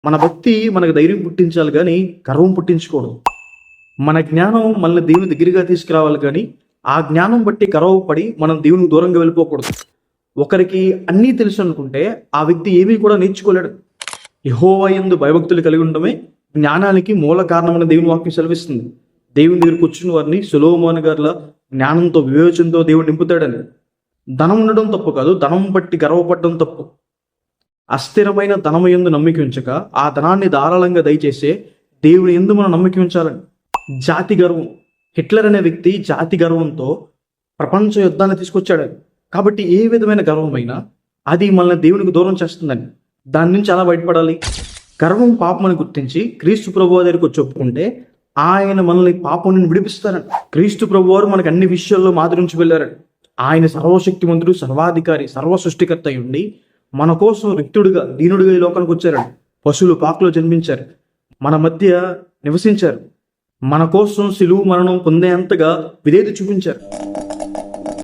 మన భక్తి మనకు ధైర్యం పుట్టించాలి కానీ గర్వం పుట్టించకూడదు. మన జ్ఞానం మనల్ని దేవుని దగ్గరగా తీసుకురావాలి కానీ ఆ జ్ఞానం బట్టి గర్వపడి మనం దేవునికి దూరంగా వెళ్ళిపోకూడదు. ఒకరికి అన్నీ తెలుసు అనుకుంటే ఆ వ్యక్తి ఏమీ కూడా నేర్చుకోలేడు. యెహోవా యందు భయభక్తులు కలిగి ఉండడమే జ్ఞానానికి మూల కారణమైన దేవుని వాక్యం సెలవిస్తుంది. దేవుని దగ్గరికి వచ్చిన వారిని సొలొమోను గారిలా జ్ఞానంతో వివేచనతో దేవుడు నింపుతాడని. ధనం ఉండడం తప్పు కాదు, ధనం బట్టి గర్వపడడం తప్పు. అస్థిరమైన ధనము యందు నమ్మిక ఉంచక ఆ ధనాన్ని ధారాళంగా దయచేసే దేవుని యందు మనం నమ్మిక ఉంచాలని. జాతి గర్వం. హిట్లర్ అనే వ్యక్తి జాతి గర్వంతో ప్రపంచ యుద్ధాన్ని తీసుకొచ్చాడు. కాబట్టి ఏ విధమైన గర్వమైనా అది మనల్ని దేవునికి దూరం చేస్తుందని. దాని నుంచి ఎలా బయటపడాలి? గర్వం పాపమని గుర్తించి క్రీస్తు ప్రభువు దగ్గరికి వచ్చి ఒప్పుకుంటే ఆయన మనల్ని పాపం నుండి విడిపిస్తారని. క్రీస్తు ప్రభువారు మనకు అన్ని విషయాల్లో మాదిరి నుంచి వెళ్ళారని. ఆయన సర్వశక్తిమంతుడు, సర్వాధికారి, సర్వ సృష్టికర్త అయి ఉండి మన కోసం రిక్తుడుగా దీనుడిగా ఈ లోకానికి వచ్చారని. పశువులు పాకలో జన్మించారు, మన మధ్య నివసించారు, మన కోసం సిలువ మరణం పొందేంతగా విధేయత చూపించారు.